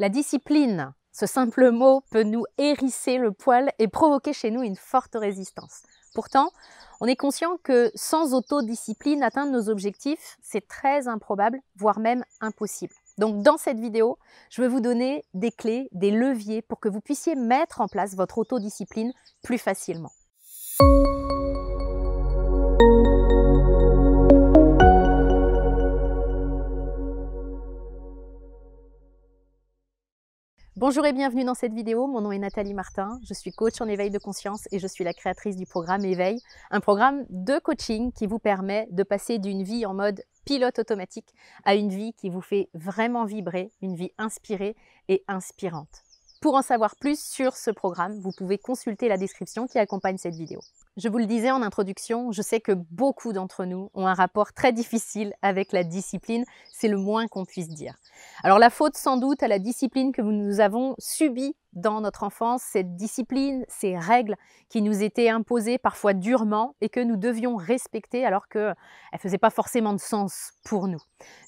La discipline, ce simple mot peut nous hérisser le poil et provoquer chez nous une forte résistance. Pourtant, on est conscient que sans autodiscipline, atteindre nos objectifs, c'est très improbable, voire même impossible. Donc dans cette vidéo, je vais vous donner des clés, des leviers pour que vous puissiez mettre en place votre autodiscipline plus facilement. Bonjour et bienvenue dans cette vidéo, mon nom est Nathalie Martin, je suis coach en éveil de conscience et je suis la créatrice du programme Éveil, un programme de coaching qui vous permet de passer d'une vie en mode pilote automatique à une vie qui vous fait vraiment vibrer, une vie inspirée et inspirante. Pour en savoir plus sur ce programme, vous pouvez consulter la description qui accompagne cette vidéo. Je vous le disais en introduction, je sais que beaucoup d'entre nous ont un rapport très difficile avec la discipline, c'est le moins qu'on puisse dire. Alors la faute sans doute à la discipline que nous avons subie dans notre enfance, cette discipline, ces règles qui nous étaient imposées parfois durement et que nous devions respecter alors qu'elles ne faisaient pas forcément de sens pour nous.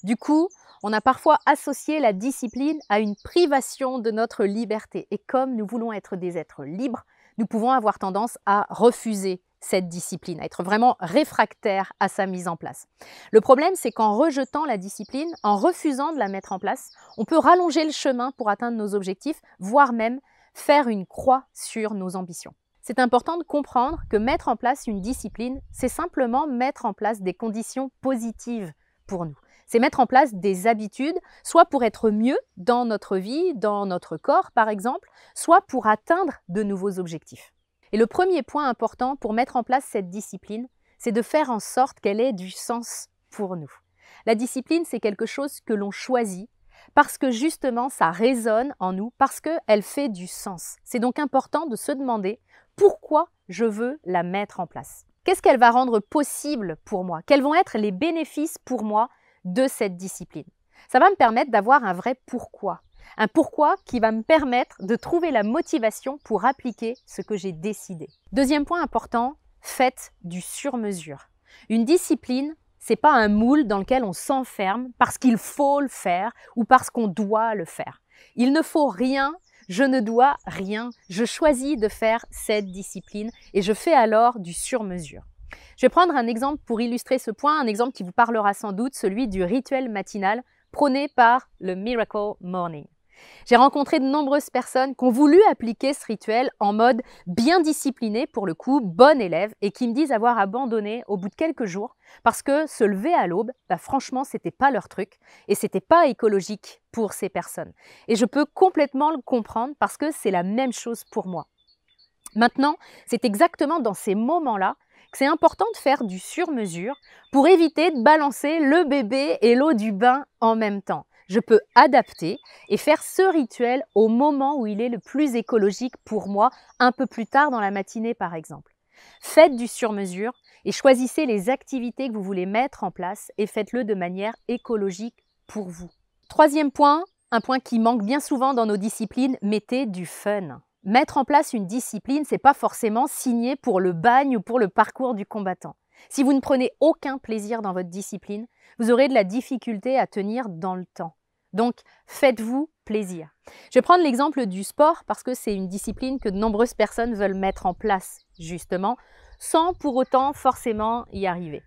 Du coup, on a parfois associé la discipline à une privation de notre liberté. Et comme nous voulons être des êtres libres, nous pouvons avoir tendance à refuser cette discipline, à être vraiment réfractaires à sa mise en place. Le problème, c'est qu'en rejetant la discipline, en refusant de la mettre en place, on peut rallonger le chemin pour atteindre nos objectifs, voire même faire une croix sur nos ambitions. C'est important de comprendre que mettre en place une discipline, c'est simplement mettre en place des conditions positives pour nous. C'est mettre en place des habitudes, soit pour être mieux dans notre vie, dans notre corps par exemple, soit pour atteindre de nouveaux objectifs. Et le premier point important pour mettre en place cette discipline, c'est de faire en sorte qu'elle ait du sens pour nous. La discipline, c'est quelque chose que l'on choisit parce que justement ça résonne en nous, parce qu'elle fait du sens. C'est donc important de se demander pourquoi je veux la mettre en place. Qu'est-ce qu'elle va rendre possible pour moi? Quels vont être les bénéfices pour moi de cette discipline? Ça va me permettre d'avoir un vrai pourquoi. Un pourquoi qui va me permettre de trouver la motivation pour appliquer ce que j'ai décidé. Deuxième point important, faites du sur-mesure. Une discipline, c'est pas un moule dans lequel on s'enferme parce qu'il faut le faire ou parce qu'on doit le faire. Il ne faut rien, je ne dois rien, je choisis de faire cette discipline et je fais alors du sur-mesure. Je vais prendre un exemple pour illustrer ce point, un exemple qui vous parlera sans doute, celui du rituel matinal prôné par le Miracle Morning. J'ai rencontré de nombreuses personnes qui ont voulu appliquer ce rituel en mode bien discipliné, pour le coup, bon élève, et qui me disent avoir abandonné au bout de quelques jours parce que se lever à l'aube, franchement, c'était pas leur truc et c'était pas écologique pour ces personnes. Et je peux complètement le comprendre parce que c'est la même chose pour moi. Maintenant, c'est exactement dans ces moments-là que c'est important de faire du sur-mesure pour éviter de balancer le bébé et l'eau du bain en même temps. Je peux adapter et faire ce rituel au moment où il est le plus écologique pour moi, un peu plus tard dans la matinée par exemple. Faites du sur-mesure et choisissez les activités que vous voulez mettre en place et faites-le de manière écologique pour vous. Troisième point, un point qui manque bien souvent dans nos disciplines, mettez du fun. Mettre en place une discipline, c'est pas forcément signer pour le bagne ou pour le parcours du combattant. Si vous ne prenez aucun plaisir dans votre discipline, vous aurez de la difficulté à tenir dans le temps. Donc, faites-vous plaisir. Je vais prendre l'exemple du sport parce que c'est une discipline que de nombreuses personnes veulent mettre en place, justement, sans pour autant forcément y arriver.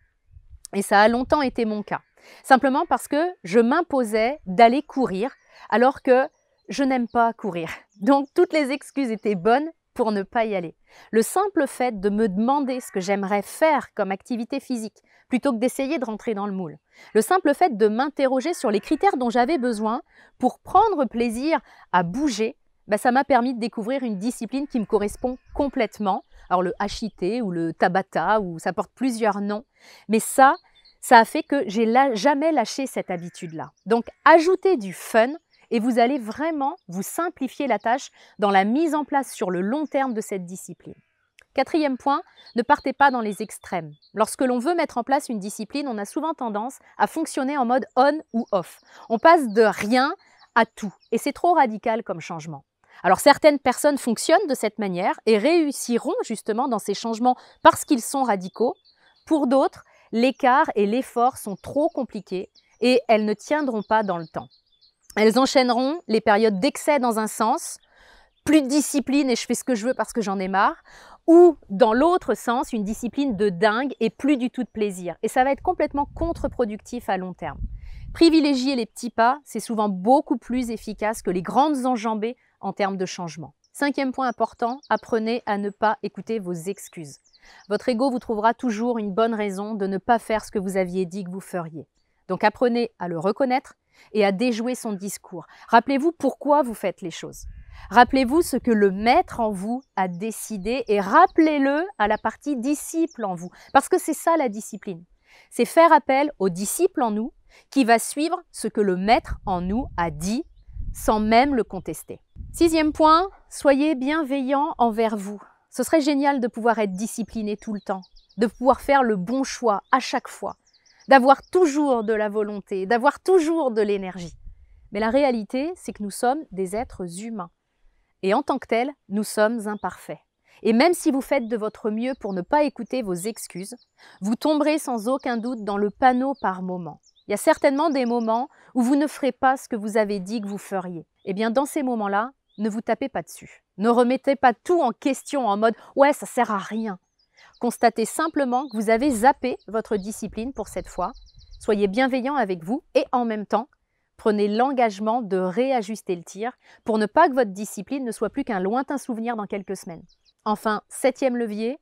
Et ça a longtemps été mon cas. Simplement parce que je m'imposais d'aller courir alors que je n'aime pas courir. Donc, toutes les excuses étaient bonnes pour ne pas y aller. Le simple fait de me demander ce que j'aimerais faire comme activité physique, plutôt que d'essayer de rentrer dans le moule. Le simple fait de m'interroger sur les critères dont j'avais besoin pour prendre plaisir à bouger, ça m'a permis de découvrir une discipline qui me correspond complètement. Alors le HIIT ou le Tabata, ou ça porte plusieurs noms, mais ça a fait que j'ai jamais lâché cette habitude-là. Donc, ajoutez du fun, et vous allez vraiment vous simplifier la tâche dans la mise en place sur le long terme de cette discipline. Quatrième point, ne partez pas dans les extrêmes. Lorsque l'on veut mettre en place une discipline, on a souvent tendance à fonctionner en mode on ou off. On passe de rien à tout et c'est trop radical comme changement. Alors certaines personnes fonctionnent de cette manière et réussiront justement dans ces changements parce qu'ils sont radicaux. Pour d'autres, l'écart et l'effort sont trop compliqués et elles ne tiendront pas dans le temps. Elles enchaîneront les périodes d'excès dans un sens, plus de discipline et je fais ce que je veux parce que j'en ai marre, ou dans l'autre sens, une discipline de dingue et plus du tout de plaisir. Et ça va être complètement contre-productif à long terme. Privilégier les petits pas, c'est souvent beaucoup plus efficace que les grandes enjambées en termes de changement. 5e point important, apprenez à ne pas écouter vos excuses. Votre ego vous trouvera toujours une bonne raison de ne pas faire ce que vous aviez dit que vous feriez. Donc apprenez à le reconnaître et à déjouer son discours. Rappelez-vous pourquoi vous faites les choses. Rappelez-vous ce que le maître en vous a décidé et rappelez-le à la partie disciple en vous. Parce que c'est ça la discipline. C'est faire appel au disciple en nous qui va suivre ce que le maître en nous a dit sans même le contester. 6e point, soyez bienveillant envers vous. Ce serait génial de pouvoir être discipliné tout le temps, de pouvoir faire le bon choix à chaque fois, d'avoir toujours de la volonté, d'avoir toujours de l'énergie. Mais la réalité, c'est que nous sommes des êtres humains. Et en tant que tels, nous sommes imparfaits. Et même si vous faites de votre mieux pour ne pas écouter vos excuses, vous tomberez sans aucun doute dans le panneau par moment. Il y a certainement des moments où vous ne ferez pas ce que vous avez dit que vous feriez. Eh bien, dans ces moments-là, ne vous tapez pas dessus. Ne remettez pas tout en question en mode « ouais, ça sert à rien ». Constatez simplement que vous avez zappé votre discipline pour cette fois. Soyez bienveillant avec vous et en même temps, prenez l'engagement de réajuster le tir pour ne pas que votre discipline ne soit plus qu'un lointain souvenir dans quelques semaines. Enfin, 7e levier,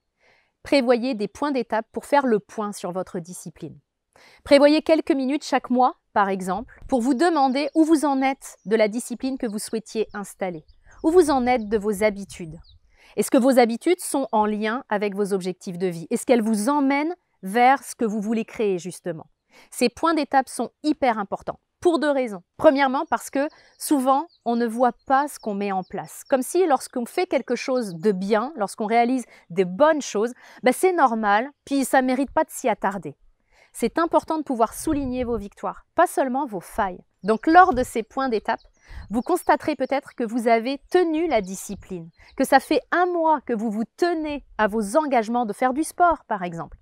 prévoyez des points d'étape pour faire le point sur votre discipline. Prévoyez quelques minutes chaque mois, par exemple, pour vous demander où vous en êtes de la discipline que vous souhaitiez installer, où vous en êtes de vos habitudes. Est-ce que vos habitudes sont en lien avec vos objectifs de vie? Est-ce qu'elles vous emmènent vers ce que vous voulez créer, justement? Ces points d'étape sont hyper importants, pour 2 raisons. Premièrement, parce que souvent, on ne voit pas ce qu'on met en place. Comme si lorsqu'on fait quelque chose de bien, lorsqu'on réalise des bonnes choses, c'est normal, puis ça ne mérite pas de s'y attarder. C'est important de pouvoir souligner vos victoires, pas seulement vos failles. Donc lors de ces points d'étape, vous constaterez peut-être que vous avez tenu la discipline, que ça fait 1 mois que vous vous tenez à vos engagements de faire du sport, par exemple.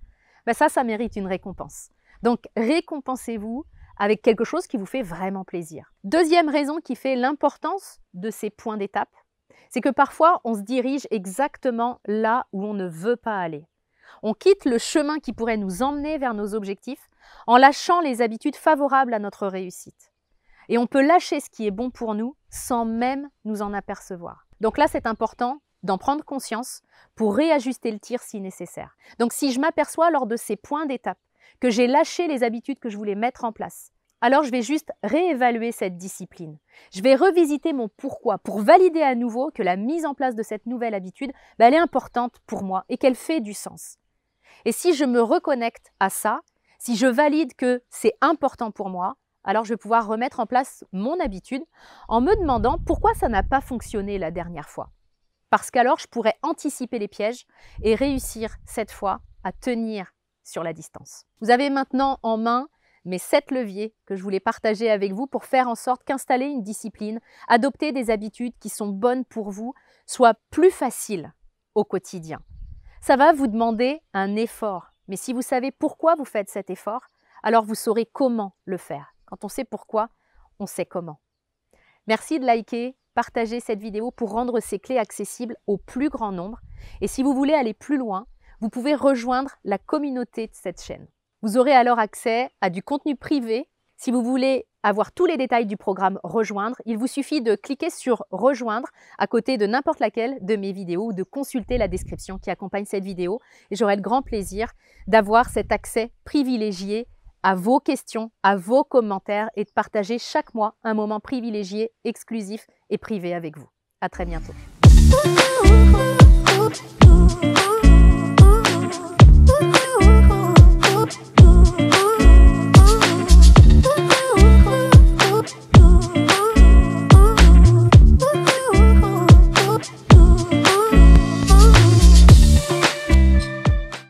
Ça mérite une récompense. Donc récompensez-vous avec quelque chose qui vous fait vraiment plaisir. 2e raison qui fait l'importance de ces points d'étape, c'est que parfois on se dirige exactement là où on ne veut pas aller. On quitte le chemin qui pourrait nous emmener vers nos objectifs en lâchant les habitudes favorables à notre réussite. Et on peut lâcher ce qui est bon pour nous sans même nous en apercevoir. Donc là, c'est important d'en prendre conscience pour réajuster le tir si nécessaire. Donc si je m'aperçois lors de ces points d'étape que j'ai lâché les habitudes que je voulais mettre en place, alors je vais juste réévaluer cette discipline. Je vais revisiter mon pourquoi pour valider à nouveau que la mise en place de cette nouvelle habitude, elle est importante pour moi et qu'elle fait du sens. Et si je me reconnecte à ça, si je valide que c'est important pour moi, alors je vais pouvoir remettre en place mon habitude en me demandant pourquoi ça n'a pas fonctionné la dernière fois. Parce qu'alors je pourrais anticiper les pièges et réussir cette fois à tenir sur la distance. Vous avez maintenant en main mes 7 leviers que je voulais partager avec vous pour faire en sorte qu'installer une discipline, adopter des habitudes qui sont bonnes pour vous, soit plus facile au quotidien. Ça va vous demander un effort, mais si vous savez pourquoi vous faites cet effort, alors vous saurez comment le faire. Quand on sait pourquoi, on sait comment. Merci de liker, partager cette vidéo pour rendre ces clés accessibles au plus grand nombre. Et si vous voulez aller plus loin, vous pouvez rejoindre la communauté de cette chaîne. Vous aurez alors accès à du contenu privé. Si vous voulez avoir tous les détails du programme Rejoindre, il vous suffit de cliquer sur Rejoindre à côté de n'importe laquelle de mes vidéos ou de consulter la description qui accompagne cette vidéo. Et j'aurai le grand plaisir d'avoir cet accès privilégié à vos questions, à vos commentaires et de partager chaque mois un moment privilégié, exclusif et privé avec vous. À très bientôt.